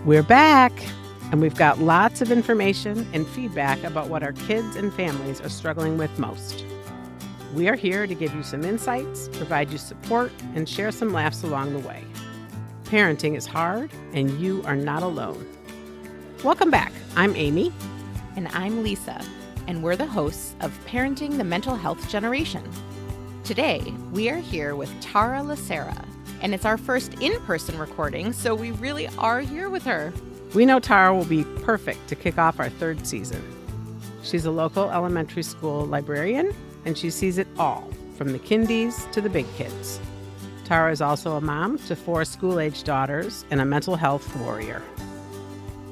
We're back, and we've got lots of information and feedback about what our kids and families are struggling with most. We are here to give you some insights, provide you support, and share some laughs along the way. Parenting is hard, and you are not alone. Welcome back. I'm Amy. And I'm Lisa, and we're the hosts of Parenting the Mental Health Generation. Today, we are here with Tara LaCerra, and it's our first in-person recording, so we really are here with her. We know Tara will be perfect to kick off our third season. She's a local elementary school librarian, and she sees it all, from the kindies to the big kids. Tara is also a mom to 4 school-age daughters and a mental health warrior.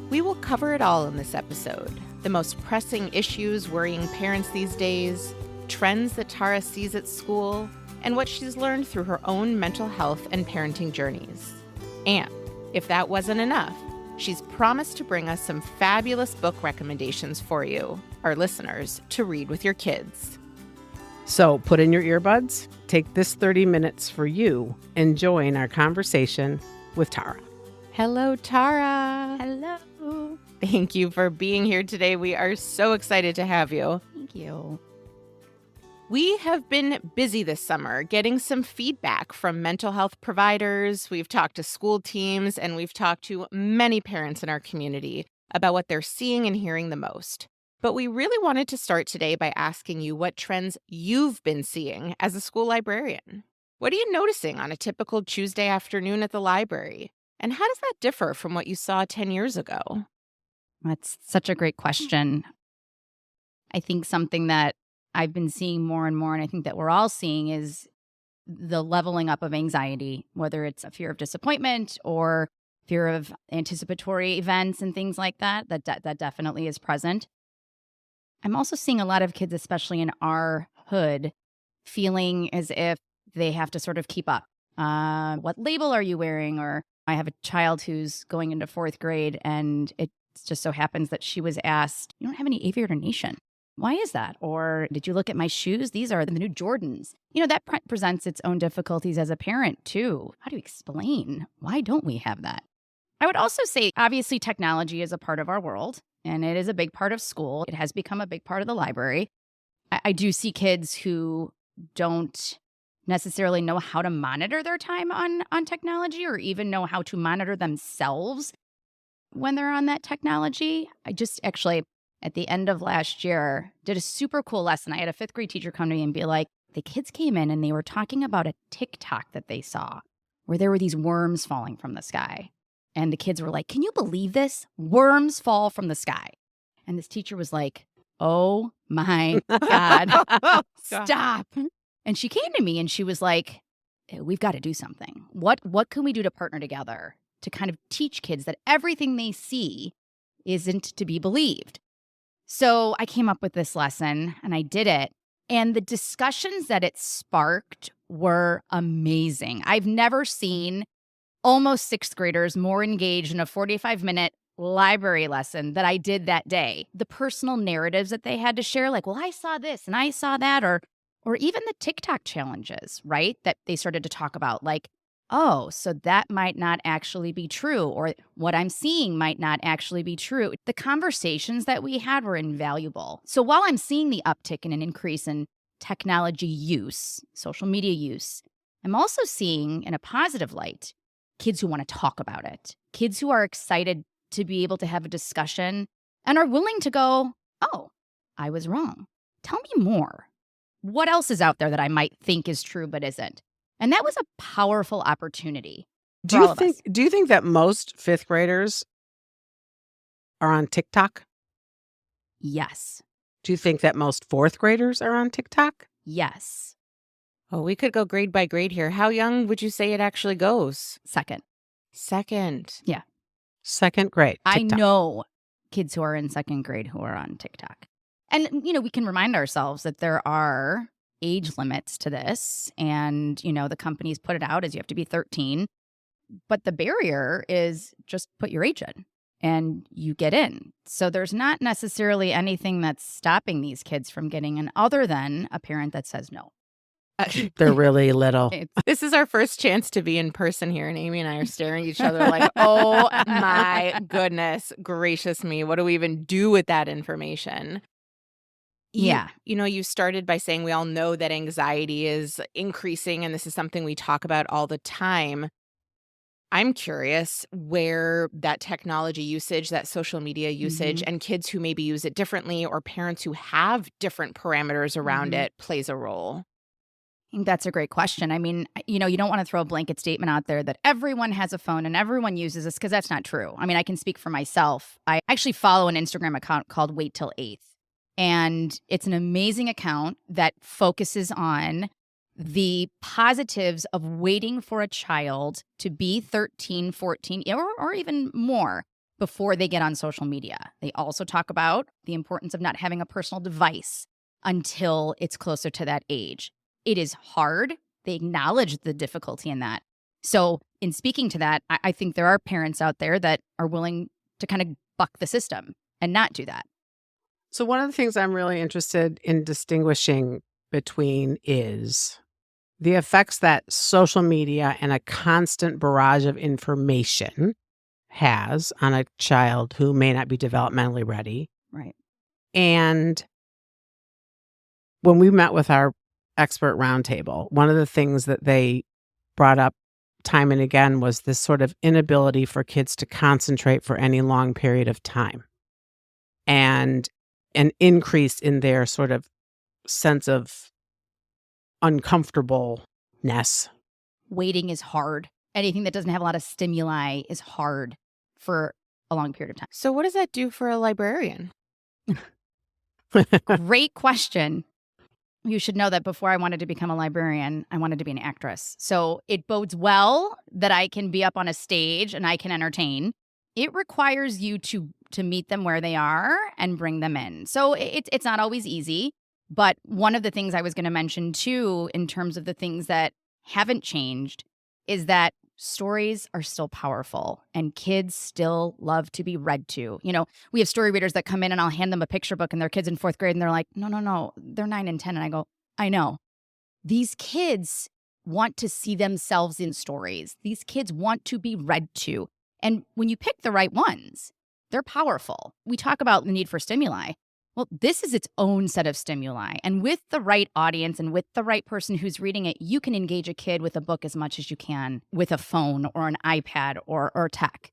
We will cover it all in this episode. The most pressing issues worrying parents these days, trends that Tara sees at school, and what she's learned through her own mental health and parenting journeys. And if that wasn't enough, she's promised to bring us some fabulous book recommendations for you, our listeners, to read with your kids. So put in your earbuds, take this 30 minutes for you, and join our conversation with Tara. Hello, Tara. Hello. Thank you for being here today. We are so excited to have you. Thank you. We have been busy this summer getting some feedback from mental health providers. We've talked to school teams, and we've talked to many parents in our community about what they're seeing and hearing the most. But we really wanted to start today by asking you what trends you've been seeing as a school librarian. What are you noticing on a typical Tuesday afternoon at the library? And how does that differ from what you saw 10 years ago? That's such a great question. I think something that I've been seeing more and more, and I think that we're all seeing, is the leveling up of anxiety, whether it's a fear of disappointment or fear of anticipatory events and things like that. That definitely is present. I'm also seeing a lot of kids, especially in our hood, feeling as if they have to sort of keep up. What label are you wearing? Or I have a child who's going into 4th grade, and it just so happens that she was asked, "You don't have any aviator nation. Why is that?" Or, "Did you look at my shoes? These are the new Jordans." That presents its own difficulties as a parent, too. How do you explain? Why don't we have that? I would also say, obviously, technology is a part of our world, and it is a big part of school. It has become a big part of the library. I do see kids who don't necessarily know how to monitor their time on technology, or even know how to monitor themselves when they're on that technology. I just actually, at the end of last year, did a super cool lesson. I had a 5th grade teacher come to me and be like, the kids came in and they were talking about a TikTok that they saw where there were these worms falling from the sky. And the kids were like, "Can you believe this? Worms fall from the sky." And this teacher was like, "Oh my God, stop." And she came to me and she was like, "We've got to do something. What can we do to partner together to kind of teach kids that everything they see isn't to be believed?" So I came up with this lesson and I did it. And the discussions that it sparked were amazing. I've never seen almost 6th graders more engaged in a 45-minute library lesson that I did that day. The personal narratives that they had to share, like, "Well, I saw this and I saw that," or even the TikTok challenges, right? That they started to talk about, like, "Oh, so that might not actually be true," or "What I'm seeing might not actually be true." The conversations that we had were invaluable. So while I'm seeing the uptick in an increase in technology use, social media use, I'm also seeing, in a positive light, kids who want to talk about it, kids who are excited to be able to have a discussion and are willing to go, "Oh, I was wrong. Tell me more. What else is out there that I might think is true but isn't?" And that was a powerful opportunity. Do you think that most 5th graders are on TikTok? Yes. Do you think that most 4th graders are on TikTok? Yes. Oh, we could go grade by grade here. How young would you say it actually goes? Second. Yeah. 2nd grade. I TikTok. know kids who are in 2nd grade who are on TikTok. And, we can remind ourselves that there are age limits to this. And, the companies put it out as you have to be 13. But the barrier is just put your age in and you get in. So there's not necessarily anything that's stopping these kids from getting in other than a parent that says no. They're really little. This is our first chance to be in person here, and Amy and I are staring at each other like, oh my goodness gracious me, what do we even do with that information? Yeah. You started by saying we all know that anxiety is increasing, and this is something we talk about all the time. I'm curious where that technology usage, that social media usage, and kids who maybe use it differently or parents who have different parameters around it plays a role. I think that's a great question. I mean, you don't want to throw a blanket statement out there that everyone has a phone and everyone uses this, because that's not true. I mean, I can speak for myself. I actually follow an Instagram account called Wait Till 8th. And it's an amazing account that focuses on the positives of waiting for a child to be 13, 14, or even more before they get on social media. They also talk about the importance of not having a personal device until it's closer to that age. It is hard. They acknowledge the difficulty in that. So in speaking to that, I think there are parents out there that are willing to kind of buck the system and not do that. So one of the things I'm really interested in distinguishing between is the effects that social media and a constant barrage of information has on a child who may not be developmentally ready. Right. And when we met with our expert roundtable, one of the things that they brought up time and again was this sort of inability for kids to concentrate for any long period of time, and an increase in their sort of sense of uncomfortableness. Waiting is hard. Anything that doesn't have a lot of stimuli is hard for a long period of time. So what does that do for a librarian? Great question. You should know that before I wanted to become a librarian, I wanted to be an actress. So it bodes well that I can be up on a stage and I can entertain. It requires you to meet them where they are and bring them in. So it's not always easy. But one of the things I was going to mention too, in terms of the things that haven't changed, is that stories are still powerful and kids still love to be read to. We have story readers that come in and I'll hand them a picture book and their kids in 4th grade and they're like, no, they're 9 and 10. And I go, I know. These kids want to see themselves in stories. These kids want to be read to. And when you pick the right ones, they're powerful. We talk about the need for stimuli. Well, this is its own set of stimuli. And with the right audience and with the right person who's reading it, you can engage a kid with a book as much as you can with a phone or an iPad or tech.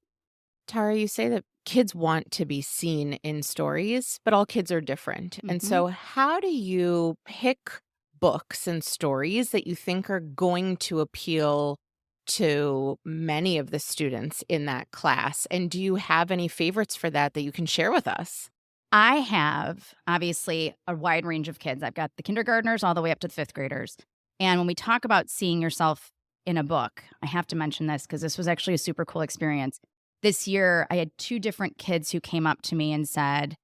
Tara, you say that kids want to be seen in stories, but all kids are different. And so how do you pick books and stories that you think are going to appeal to many of the students in that class? And do you have any favorites for that you can share with us? I have, obviously, a wide range of kids. I've got the kindergartners all the way up to the 5th graders. And when we talk about seeing yourself in a book, I have to mention this because this was actually a super cool experience. This year, I had 2 different kids who came up to me and said,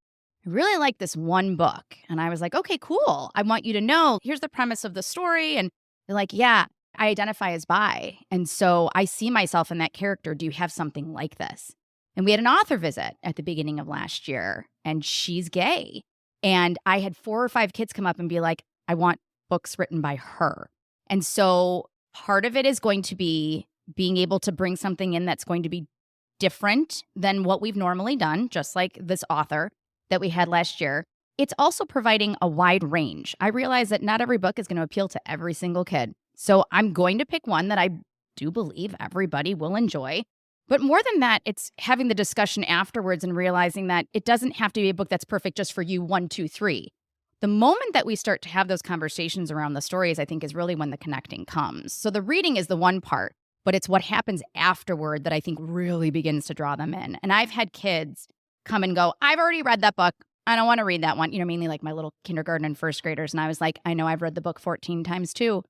I really like this one book. And I was like, okay, cool. I want you to know, here's the premise of the story. And they're like, yeah, I identify as bi. And so I see myself in that character. Do you have something like this? And we had an author visit at the beginning of last year, and she's gay. And I had 4 or 5 kids come up and be like, I want books written by her. And so part of it is going to be being able to bring something in that's going to be different than what we've normally done, just like this author that we had last year. It's also providing a wide range. I realize that not every book is going to appeal to every single kid. So I'm going to pick one that I do believe everybody will enjoy. But more than that, it's having the discussion afterwards and realizing that it doesn't have to be a book that's perfect just for you 1, 2, 3. The moment that we start to have those conversations around the stories, I think, is really when the connecting comes. So the reading is the one part, but it's what happens afterward that I think really begins to draw them in. And I've had kids come and go, I've already read that book. I don't want to read that one. Mainly like my little kindergarten and 1st graders. And I was like, I know I've read the book 14 times too.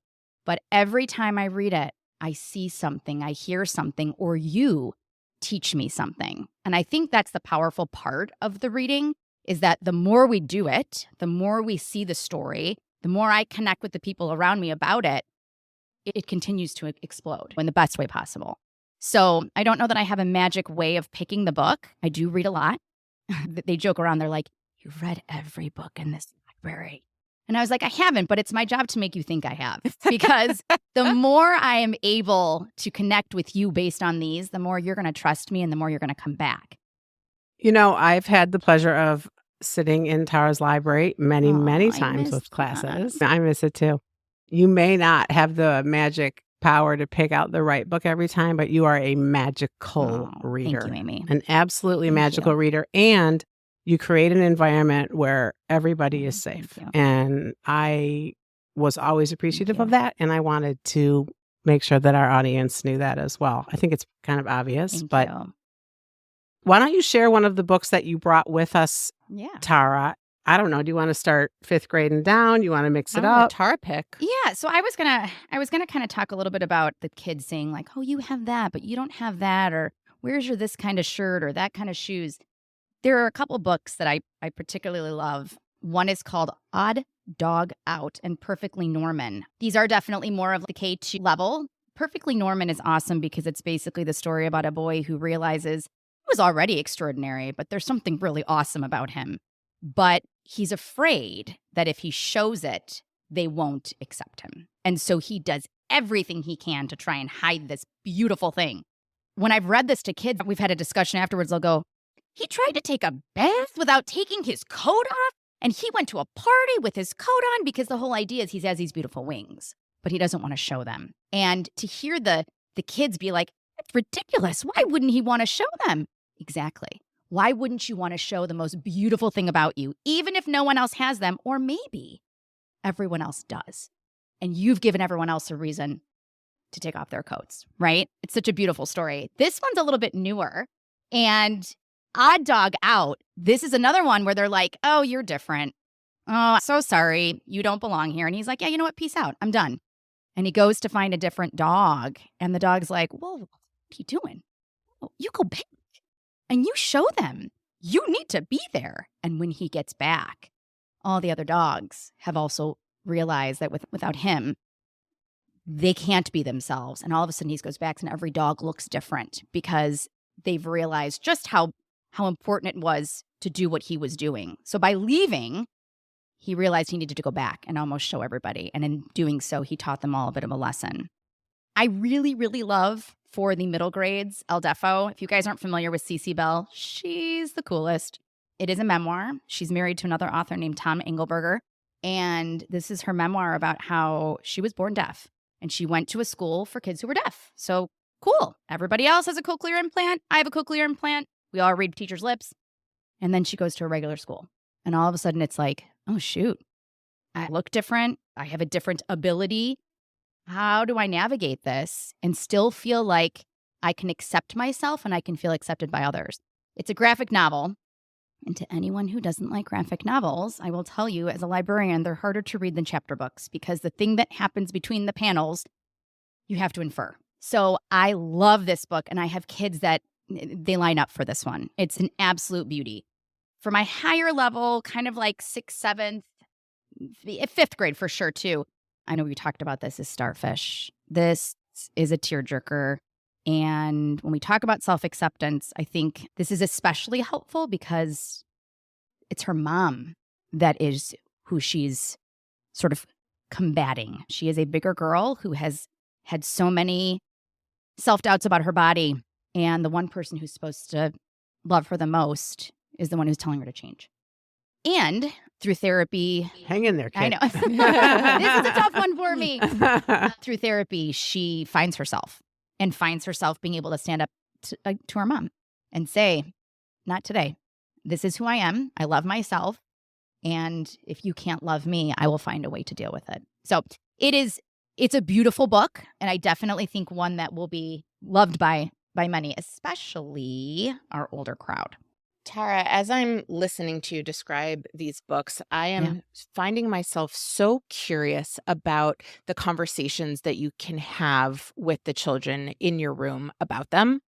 But every time I read it, I see something, I hear something, or you teach me something. And I think that's the powerful part of the reading, is that the more we do it, the more we see the story, the more I connect with the people around me about it, it continues to explode in the best way possible. So I don't know that I have a magic way of picking the book. I do read a lot. They joke around. They're like, you've read every book in this library. And I was like, I haven't, but it's my job to make you think I have. Because the more I am able to connect with you based on these, the more you're going to trust me and the more you're going to come back. You know, I've had the pleasure of sitting in Tara's library many, many I times miss with classes. that. I miss it too. You may not have the magic power to pick out the right book every time, but you are a magical reader. Thank you, Amy. An absolutely Thank magical you. reader. And you create an environment where everybody is Thank safe. you. And I was always appreciative you. of that. And I wanted to make sure that our audience knew that as well. I think it's kind of obvious, Thank but you. why don't you share one of the books that you brought with us, Yeah. Tara? I don't know. Do you want to start 5th grade and down? You want to mix it I'll let up? Tara pick. Yeah, so I was gonna kind of talk a little bit about the kids saying like, "Oh, you have that, but you don't have that," or "Where's your this kind of shirt or that kind of shoes?" There are a couple books that I particularly love. One is called Odd Dog Out and Perfectly Norman. These are definitely more of the K2 level. Perfectly Norman is awesome because it's basically the story about a boy who realizes he was already extraordinary, but there's something really awesome about him. But he's afraid that if he shows it, they won't accept him. And so he does everything he can to try and hide this beautiful thing. When I've read this to kids, we've had a discussion afterwards, they'll go, he tried to take a bath without taking his coat off, and he went to a party with his coat on because the whole idea is he has these beautiful wings, but he doesn't want to show them. And to hear the kids be like, that's ridiculous. Why wouldn't he want to show them? Exactly. Why wouldn't you want to show the most beautiful thing about you, even if no one else has them, or maybe everyone else does? And you've given everyone else a reason to take off their coats, right? It's such a beautiful story. This one's a little bit newer. And Odd Dog Out, this is another one where they're like, oh, you're different. Oh, so sorry. You don't belong here. And he's like, yeah, you know what? Peace out. I'm done. And he goes to find a different dog. And the dog's like, whoa, what are you doing? Oh, you go back and you show them. You need to be there. And when he gets back, all the other dogs have also realized that without him, they can't be themselves. And all of a sudden he goes back and every dog looks different because they've realized just how important it was to do what he was doing. So by leaving, he realized he needed to go back and almost show everybody. And in doing so, he taught them all a bit of a lesson. I really, really love, for the middle grades, El Deafo. If you guys aren't familiar with Cece Bell, she's the coolest. It is a memoir. She's married to another author named Tom Engelberger. And this is her memoir about how she was born deaf. And she went to a school for kids who were deaf. So cool. Everybody else has a cochlear implant. I have a cochlear implant. We all read teachers' lips. And then she goes to a regular school. And all of a sudden it's like, oh, shoot, I look different. I have a different ability. How do I navigate this and still feel like I can accept myself and I can feel accepted by others? It's a graphic novel. And to anyone who doesn't like graphic novels, I will tell you, as a librarian, they're harder to read than chapter books because the thing that happens between the panels, you have to infer. So I love this book, and I have kids that they line up for this one. It's an absolute beauty. For my higher level, kind of like 6th, 7th, 5th grade for sure too. I know we talked about this, is Starfish. This is a tearjerker. And when we talk about self-acceptance, I think this is especially helpful because it's her mom that is who she's sort of combating. She is a bigger girl who has had so many self-doubts about her body. And the one person who's supposed to love her the most is the one who's telling her to change. And through therapy... Hang in there, kid. I know. This is a tough one for me. Through therapy, she finds herself and finds herself being able to stand up to her mom and say, not today. This is who I am. I love myself. And if you can't love me, I will find a way to deal with it. So it's a beautiful book. And I definitely think one that will be loved by many, especially our older crowd. Tara, as I'm listening to you describe these books, I am finding myself so curious about the conversations that you can have with the children in your room about them.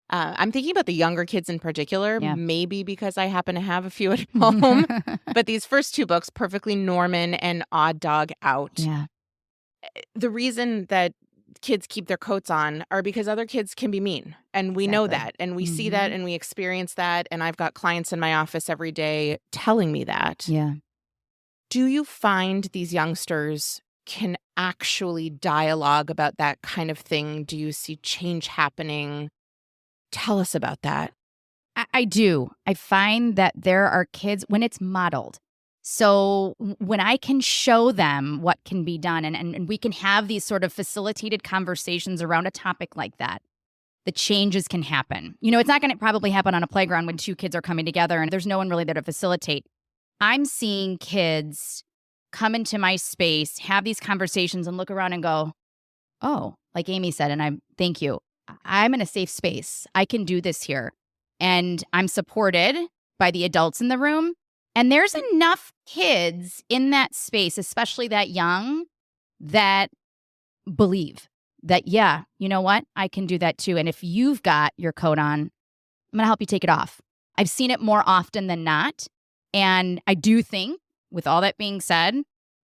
I'm thinking about the younger kids in particular, maybe because I happen to have a few at home. But these first 2 books, Perfectly Norman and Odd Dog Out, the reason that kids keep their coats on are because other kids can be mean. And we know that. And we see that and we experience that. And I've got clients in my office every day telling me that. Yeah. Do you find these youngsters can actually dialogue about that kind of thing? Do you see change happening? Tell us about that. I do. I find that there are kids when it's modeled. So when I can show them what can be done and we can have these sort of facilitated conversations around a topic like that, the changes can happen. It's not going to probably happen on a playground when two kids are coming together and there's no one really there to facilitate. I'm seeing kids come into my space, have these conversations and look around and go, oh, like Amy said, and thank you. I'm in a safe space. I can do this here. And I'm supported by the adults in the room. And there's enough kids in that space, especially that young, that believe that, yeah, you know what? I can do that too. And if you've got your coat on, I'm going to help you take it off. I've seen it more often than not. And I do think, with all that being said,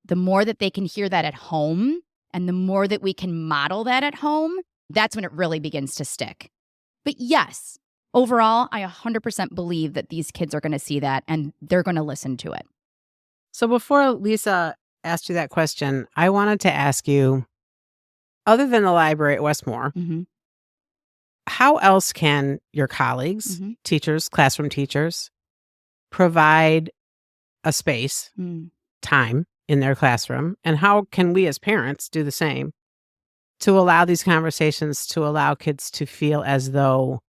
the more that they can hear that at home and the more that we can model that at home, that's when it really begins to stick. But yes, overall, I 100% believe that these kids are going to see that and they're going to listen to it. So before Lisa asked you that question, I wanted to ask you, other than the library at Westmore, how else can your colleagues, teachers, classroom teachers, provide a space, time in their classroom? And how can we as parents do the same to allow these conversations, to allow kids to feel as though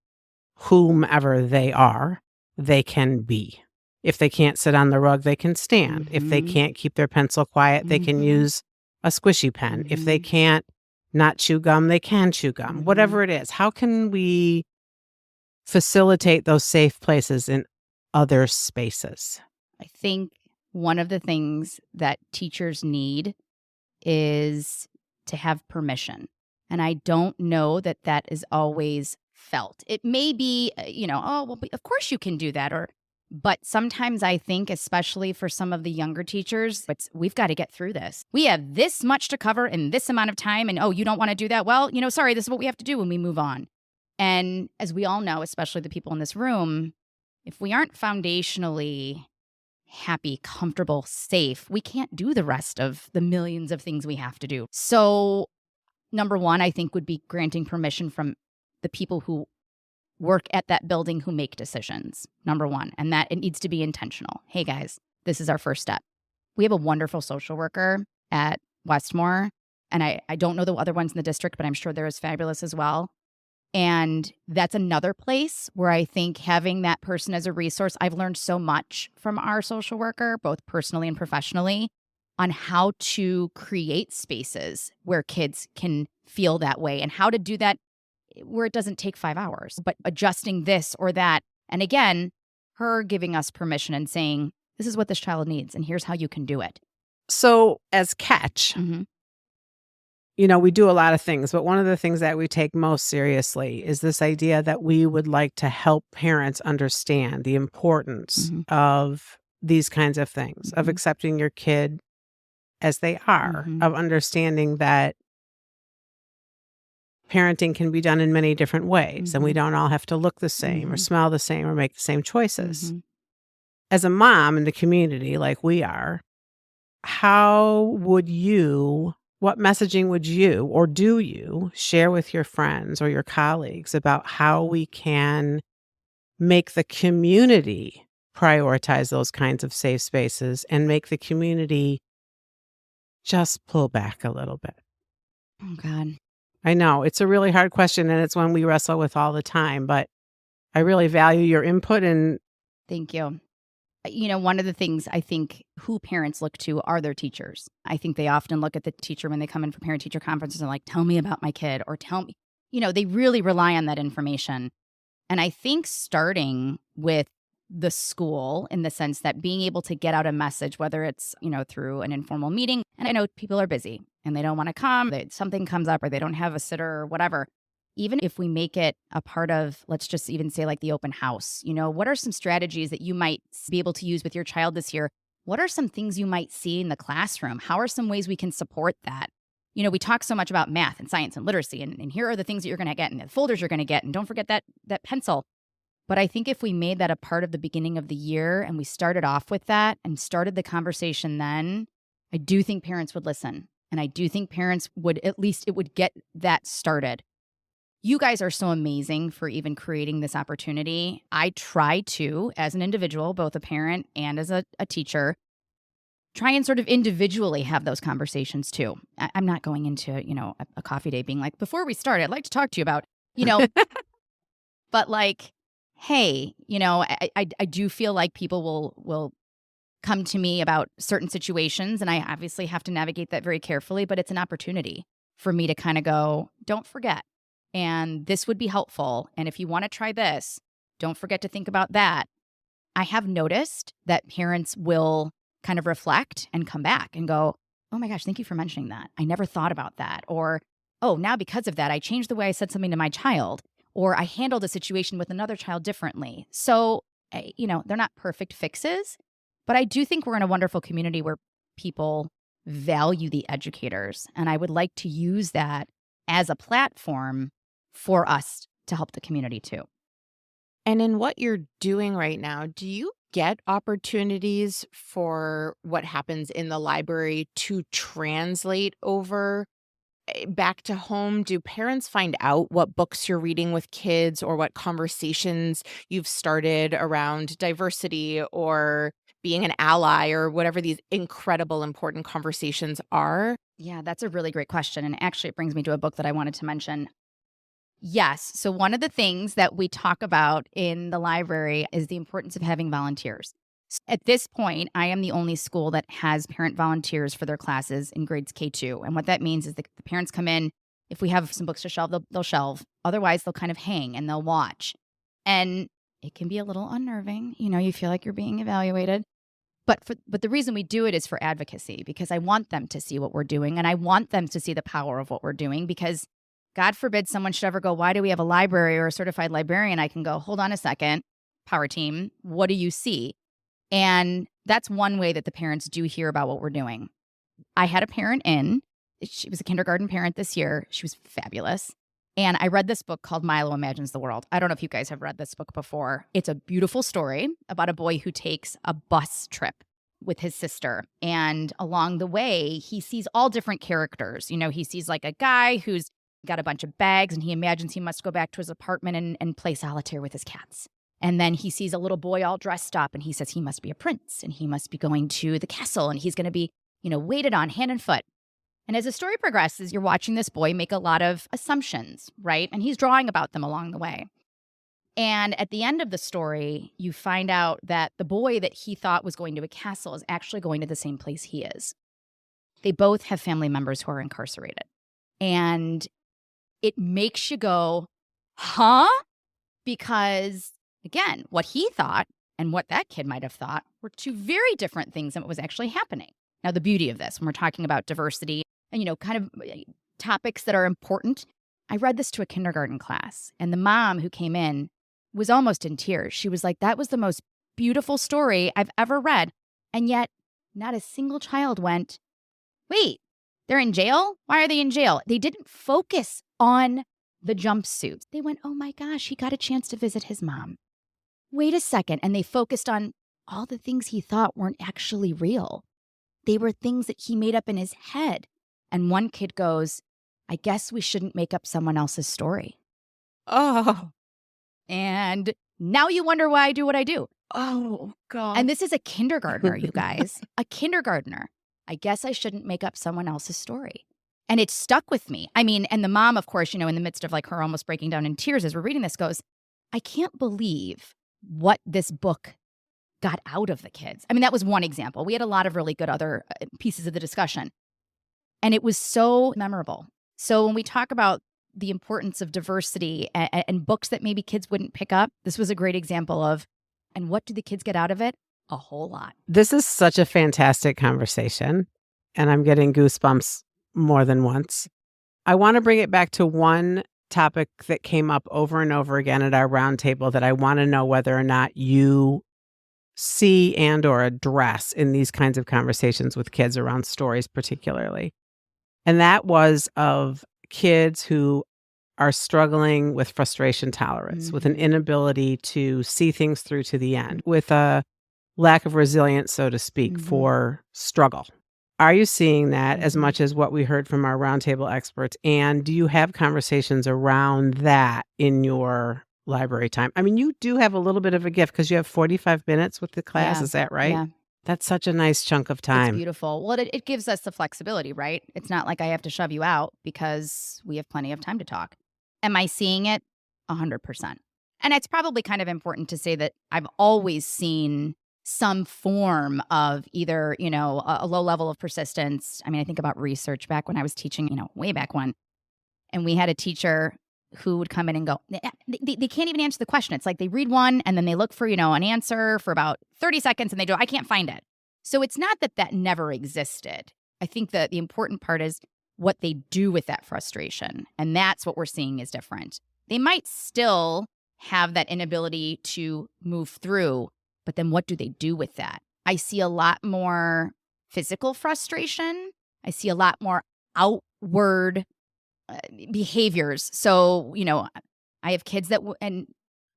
whomever they are, they can be? If they can't sit on the rug, they can stand. If they can't keep their pencil quiet, they can use a squishy pen. If they can't not chew gum, they can chew gum. Whatever it is, how can we facilitate those safe places in other spaces? I think one of the things that teachers need is to have permission. And I don't know that that is always felt. It may be, oh, well, of course you can do that. But sometimes I think, especially for some of the younger teachers, we've got to get through this. We have this much to cover in this amount of time. And, oh, you don't want to do that? Well, sorry, this is what we have to do when we move on. And as we all know, especially the people in this room, if we aren't foundationally happy, comfortable, safe, we can't do the rest of the millions of things we have to do. So number one, I think, would be granting permission from the people who work at that building who make decisions, number one. And that it needs to be intentional. Hey, guys, this is our first step. We have a wonderful social worker at Westmore. And I don't know the other ones in the district, but I'm sure they're as fabulous as well. And that's another place where I think having that person as a resource, I've learned so much from our social worker, both personally and professionally, on how to create spaces where kids can feel that way and how to do that where it doesn't take 5 hours, but adjusting this or that. And again, her giving us permission and saying, this is what this child needs, and here's how you can do it. So as Catch, we do a lot of things, but one of the things that we take most seriously is this idea that we would like to help parents understand the importance of these kinds of things, of accepting your kid as they are, of understanding that parenting can be done in many different ways, and we don't all have to look the same or smell the same or make the same choices. As a mom in the community like we are, what messaging would you, or do you, share with your friends or your colleagues about how we can make the community prioritize those kinds of safe spaces and make the community just pull back a little bit? Oh, God. I know it's a really hard question, and it's one we wrestle with all the time, but I really value your input. And thank you. One of the things I think who parents look to are their teachers. I think they often look at the teacher when they come in for parent-teacher conferences and like, tell me about my kid, or tell me, they really rely on that information. And I think starting with the school, in the sense that being able to get out a message, whether it's, through an informal meeting, and I know people are busy and they don't want to come, something comes up or they don't have a sitter or whatever. Even if we make it a part of, let's just even say like the open house, what are some strategies that you might be able to use with your child this year? What are some things you might see in the classroom? How are some ways we can support that? We talk so much about math and science and literacy, and here are the things that you're going to get and the folders you're going to get. And don't forget that pencil. But I think if we made that a part of the beginning of the year and we started off with that and started the conversation then, I do think parents would listen. And I do think parents would, at least it would get that started. You guys are so amazing for even creating this opportunity. I try to, as an individual, both a parent and as a teacher, try and sort of individually have those conversations too. I'm not going into, a coffee date being like, before we start, I'd like to talk to you about, but like, hey, I do feel like people will come to me about certain situations, and I obviously have to navigate that very carefully, but it's an opportunity for me to kind of go, don't forget. And this would be helpful. And if you want to try this, don't forget to think about that. I have noticed that parents will kind of reflect and come back and go, oh my gosh, thank you for mentioning that. I never thought about that. Or, oh, now because of that, I changed the way I said something to my child, or I handled a situation with another child differently. So, they're not perfect fixes, but I do think we're in a wonderful community where people value the educators. And I would like to use that as a platform for us to help the community too. And in what you're doing right now, do you get opportunities for what happens in the library to translate over back to home? Do parents find out what books you're reading with kids or what conversations you've started around diversity or being an ally or whatever these incredible, important conversations are? Yeah, that's a really great question. And actually, it brings me to a book that I wanted to mention. Yes. So one of the things that we talk about in the library is the importance of having volunteers. At this point, I am the only school that has parent volunteers for their classes in grades K2. And what that means is that the parents come in. If we have some books to shelve, they'll shelve. Otherwise, they'll kind of hang and they'll watch. And it can be a little unnerving. You feel like you're being evaluated. But the reason we do it is for advocacy, because I want them to see what we're doing. And I want them to see the power of what we're doing, because God forbid someone should ever go, why do we have a library or a certified librarian? I can go, hold on a second, power team, what do you see? And that's one way that the parents do hear about what we're doing. I had a parent in. She was a kindergarten parent this year. She was fabulous. And I read this book called Milo Imagines the World. I don't know if you guys have read this book before. It's a beautiful story about a boy who takes a bus trip with his sister. And along the way, he sees all different characters. He sees like a guy who's got a bunch of bags and he imagines he must go back to his apartment and play solitaire with his cats. And then he sees a little boy all dressed up and he says he must be a prince and he must be going to the castle and he's going to be, waited on hand and foot. And as the story progresses, you're watching this boy make a lot of assumptions, right? And he's drawing about them along the way. And at the end of the story, you find out that the boy that he thought was going to a castle is actually going to the same place he is. They both have family members who are incarcerated. And it makes you go, huh? Because, again, what he thought and what that kid might have thought were two very different things than what was actually happening. Now, the beauty of this, when we're talking about diversity and, kind of topics that are important, I read this to a kindergarten class, and the mom who came in was almost in tears. She was like, that was the most beautiful story I've ever read. And yet, not a single child went, wait, they're in jail? Why are they in jail? They didn't focus on the jumpsuits. They went, oh my gosh, he got a chance to visit his mom. Wait a second. And they focused on all the things he thought weren't actually real. They were things that he made up in his head. And one kid goes, I guess we shouldn't make up someone else's story. Oh. And now you wonder why I do what I do. Oh, God. And this is a kindergartner, you guys. A kindergartner. I guess I shouldn't make up someone else's story. And it stuck with me. I mean, and the mom, of course, in the midst of like her almost breaking down in tears as we're reading this, goes, I can't believe what this book got out of the kids. I mean, that was one example. We had a lot of really good other pieces of the discussion. And it was so memorable. So when we talk about the importance of diversity and books that maybe kids wouldn't pick up, this was a great example of, and what do the kids get out of it? A whole lot. This is such a fantastic conversation, and I'm getting goosebumps more than once. I want to bring it back to one topic that came up over and over again at our roundtable that I want to know whether or not you see and or address in these kinds of conversations with kids around stories particularly. And that was of kids who are struggling with frustration tolerance, with an inability to see things through to the end, with a lack of resilience, so to speak, for struggle. Are you seeing that as much as what we heard from our roundtable experts? And do you have conversations around that in your library time? I mean, you do have a little bit of a gift because you have 45 minutes with the class. Yeah. Is that right? Yeah. That's such a nice chunk of It's time. beautiful. Well, it gives us the flexibility, right? It's not like I have to shove you out because we have plenty of time to talk. Am I seeing it? 100%. And it's probably kind of important to say that I've always seen some form of either, a low level of persistence. I mean, I think about research back when I was teaching, way back when. And we had a teacher who would come in and go, they can't even answer the question. It's like they read one and then they look for, an answer for about 30 seconds and they go, I can't find it. So it's not that never existed. I think that the important part is what they do with that frustration. And that's what we're seeing is different. They might still have that inability to move through, but then what do they do with that? I see a lot more physical frustration. I see a lot more outward behaviors. So, I have kids and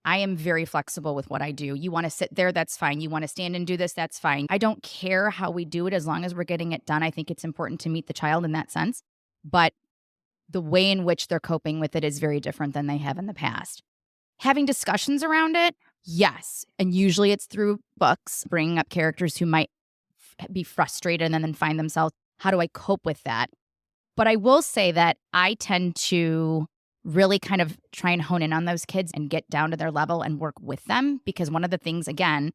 I am very flexible with what I do. You want to sit there, that's fine. You want to stand and do this, that's fine. I don't care how we do it as long as we're getting it done. I think it's important to meet the child in that sense. But the way in which they're coping with it is very different than they have in the past. Having discussions around it, yes. And usually it's through books, bringing up characters who might be frustrated and then find themselves, how do I cope with that? But I will say that I tend to really kind of try and hone in on those kids and get down to their level and work with them. Because one of the things, again,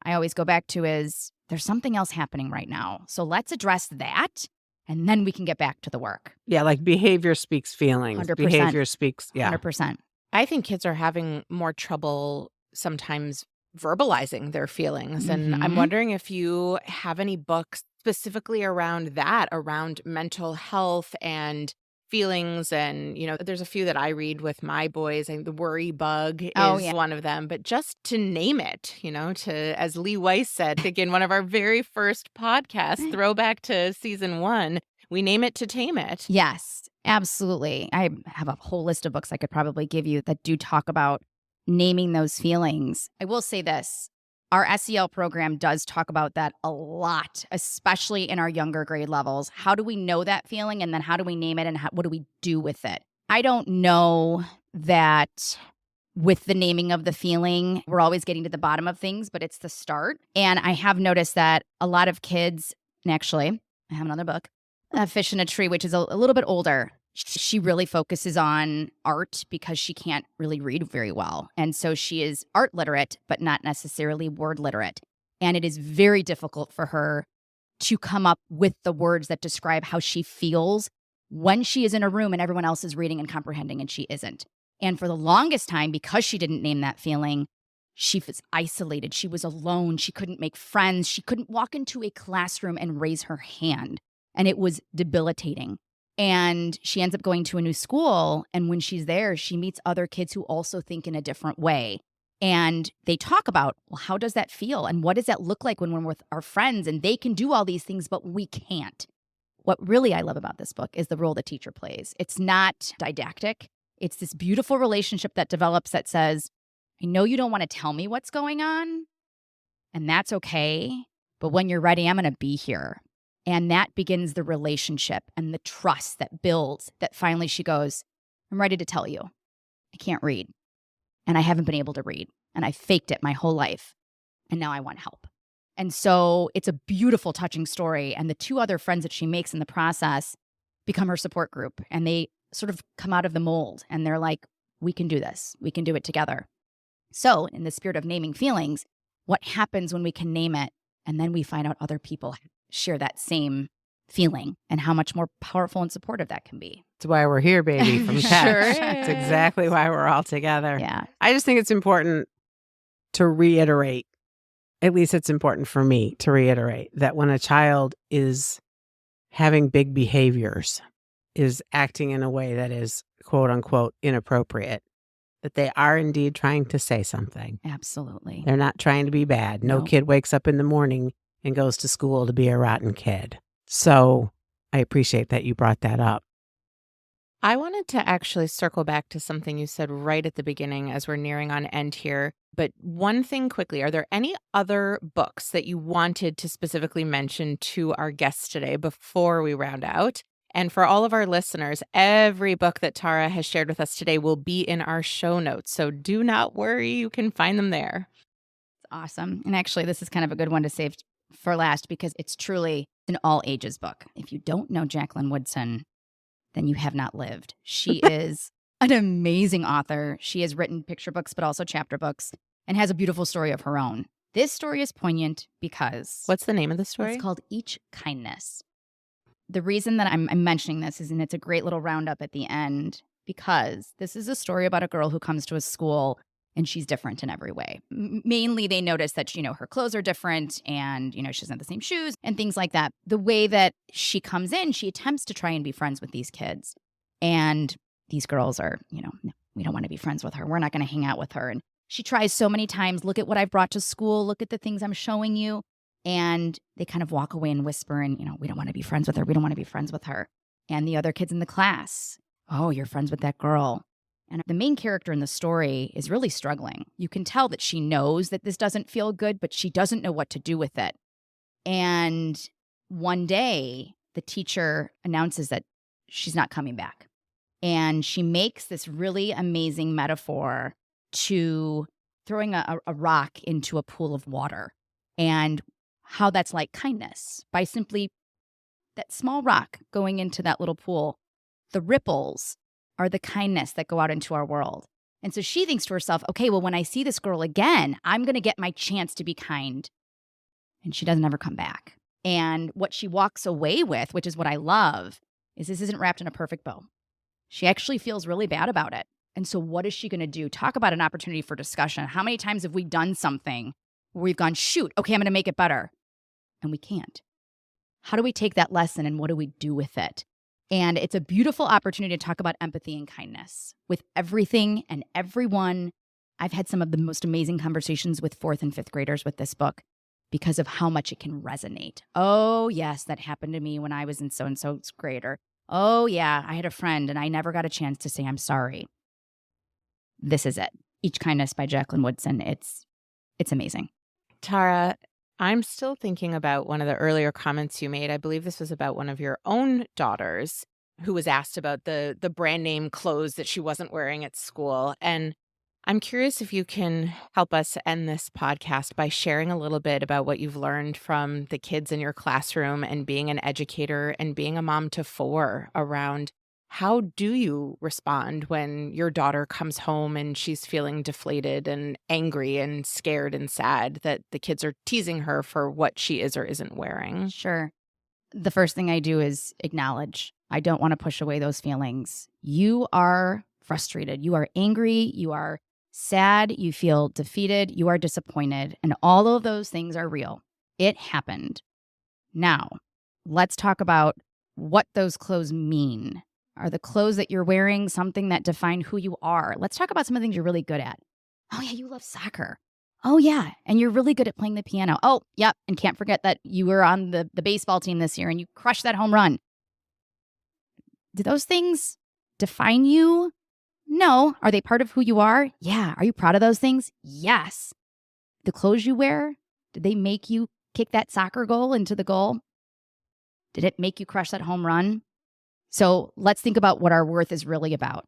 I always go back to is there's something else happening right now. So let's address that and then we can get back to the work. Yeah, like behavior speaks feelings. 100%. Behavior speaks, 100%. I think kids are having more trouble sometimes verbalizing their feelings. And I'm wondering if you have any books specifically around that, around mental health and feelings. And, there's a few that I read with my boys. I think The Worry Bug is one of them. But just to name it, as Lee Weiss said, I think in one of our very first podcasts, throwback to season 1, we name it to tame it. Yes, absolutely. I have a whole list of books I could probably give you that do talk about naming those feelings. I will say this. Our SEL program does talk about that a lot, especially in our younger grade levels. How do we know that feeling? And then how do we name it? And what do we do with it? I don't know that with the naming of the feeling, we're always getting to the bottom of things, but it's the start. And I have noticed that a lot of kids, and actually, I have another book, Fish in a Tree, which is a little bit older. She really focuses on art because she can't really read very well. And so she is art literate, but not necessarily word literate. And it is very difficult for her to come up with the words that describe how she feels when she is in a room and everyone else is reading and comprehending and she isn't. And for the longest time, because she didn't name that feeling, she was isolated. She was alone. She couldn't make friends. She couldn't walk into a classroom and raise her hand. And it was debilitating. And she ends up going to a new school. And when she's there, she meets other kids who also think in a different way. And they talk about, well, how does that feel? And what does that look like when we're with our friends? And they can do all these things, but we can't. What really I love about this book is the role the teacher plays. It's not didactic. It's this beautiful relationship that develops that says, I know you don't want to tell me what's going on, and that's okay. But when you're ready, I'm going to be here. And that begins the relationship and the trust that builds that finally she goes, I'm ready to tell you. I can't read. And I haven't been able to read. And I faked it my whole life. And now I want help. And so it's a beautiful, touching story. And the two other friends that she makes in the process become her support group. And they sort of come out of the mold. And they're like, we can do this. We can do it together. So in the spirit of naming feelings, what happens when we can name it? And then we find out other people share that same feeling and how much more powerful and supportive that can be. That's why we're here, baby, from Catch. Sure is. It's exactly why we're all together. Yeah. I just think it's important to reiterate, at least it's important for me to reiterate, that when a child is having big behaviors, is acting in a way that is quote unquote inappropriate, that they are indeed trying to say something. Absolutely. They're not trying to be bad. No kid wakes up in the morning and goes to school to be a rotten kid. So I appreciate that you brought that up. I wanted to actually circle back to something you said right at the beginning as we're nearing on end here. But one thing quickly, are there any other books that you wanted to specifically mention to our guests today before we round out? And for all of our listeners, every book that Tara has shared with us today will be in our show notes. So do not worry, you can find them there. Awesome. And actually, this is kind of a good one to save for last because it's truly an all ages book. If you don't know Jacqueline Woodson, then you have not lived. She is an amazing author. She has written picture books, but also chapter books, and has a beautiful story of her own. This story is poignant because... What's the name of the story? It's called Each Kindness. The reason that I'm mentioning this is, and it's a great little roundup at the end, because this is a story about a girl who comes to a school and she's different in every way. Mainly, they notice that, her clothes are different and, she doesn't have the same shoes and things like that. The way that she comes in, she attempts to try and be friends with these kids. And these girls are, no, we don't want to be friends with her. We're not going to hang out with her. And she tries so many times, look at what I've brought to school. Look at the things I'm showing you. And they kind of walk away and whisper and, we don't want to be friends with her. We don't want to be friends with her. And the other kids in the class, oh, you're friends with that girl. And the main character in the story is really struggling. You can tell that she knows that this doesn't feel good, but she doesn't know what to do with it. And one day, the teacher announces that she's not coming back. And she makes this really amazing metaphor to throwing a rock into a pool of water and how that's like kindness. By simply that small rock going into that little pool, the ripples are the kindness that go out into our world. And so she thinks to herself, okay, well, when I see this girl again, I'm going to get my chance to be kind. And she doesn't ever come back. And what she walks away with, which is what I love, is this isn't wrapped in a perfect bow. She actually feels really bad about it. And so what is she going to do? Talk about an opportunity for discussion. How many times have we done something where we've gone, shoot, okay, I'm going to make it better. And we can't. How do we take that lesson and what do we do with it? And it's a beautiful opportunity to talk about empathy and kindness with everything and everyone. I've had some of the most amazing conversations with 4th and 5th graders with this book because of how much it can resonate. Oh, yes, that happened to me when I was in so-and-so's grade. Or, oh, yeah, I had a friend and I never got a chance to say I'm sorry. This is it. Each Kindness by Jacqueline Woodson. It's amazing. Tara, I'm still thinking about one of the earlier comments you made. I believe this was about one of your own daughters who was asked about the brand name clothes that she wasn't wearing at school. And I'm curious if you can help us end this podcast by sharing a little bit about what you've learned from the kids in your classroom and being an educator and being a mom to 4 around how do you respond when your daughter comes home and she's feeling deflated and angry and scared and sad that the kids are teasing her for what she is or isn't wearing? Sure. The first thing I do is acknowledge. I don't want to push away those feelings. You are frustrated. You are angry. You are sad. You feel defeated. You are disappointed. And all of those things are real. It happened. Now, let's talk about what those clothes mean. Are the clothes that you're wearing something that define who you are? Let's talk about some of the things you're really good at. Oh, yeah, you love soccer. Oh, yeah, and you're really good at playing the piano. Oh, yep, and can't forget that you were on the baseball team this year and you crushed that home run. Do those things define you? No. Are they part of who you are? Yeah. Are you proud of those things? Yes. The clothes you wear, did they make you kick that soccer goal into the goal? Did it make you crush that home run? So let's think about what our worth is really about.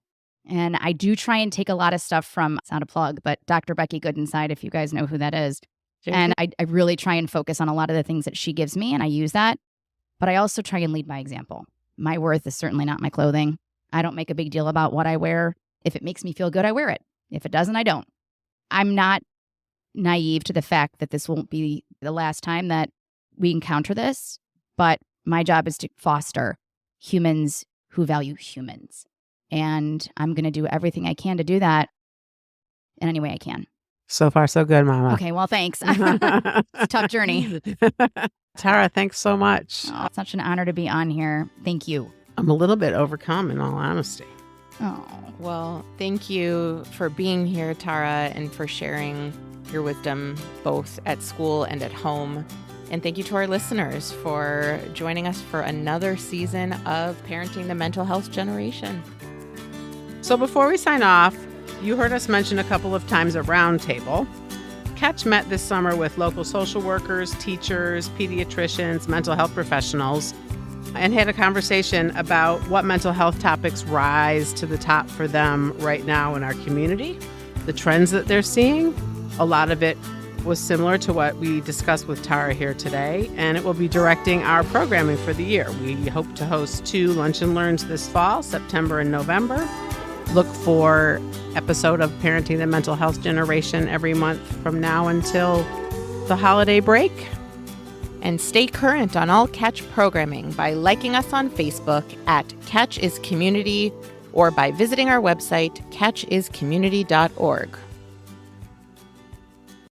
And I do try and take a lot of stuff from, it's not a plug, but Dr. Becky Goodinside, if you guys know who that is. Sure. And I really try and focus on a lot of the things that she gives me, and I use that. But I also try and lead by example. My worth is certainly not my clothing. I don't make a big deal about what I wear. If it makes me feel good, I wear it. If it doesn't, I don't. I'm not naive to the fact that this won't be the last time that we encounter this, but my job is to foster humans who value humans. And I'm going to do everything I can to do that in any way I can. So far, so good, Mama. Okay, well, thanks. It's a tough journey. Tara, thanks so much. Oh, it's such an honor to be on here. Thank you. I'm a little bit overcome, in all honesty. Oh, well, thank you for being here, Tara, and for sharing your wisdom both at school and at home. And thank you to our listeners for joining us for another season of Parenting the Mental Health Generation. So before we sign off, you heard us mention a couple of times a roundtable. Catch met this summer with local social workers, teachers, pediatricians, mental health professionals, and had a conversation about what mental health topics rise to the top for them right now in our community, the trends that they're seeing. A lot of it was similar to what we discussed with Tara here today, and it will be directing our programming for the year. We hope to host 2 Lunch and Learns this fall, September and November. Look for episode of Parenting the Mental Health Generation every month from now until the holiday break. And stay current on all Catch programming by liking us on Facebook at Catch is Community or by visiting our website, catchiscommunity.org.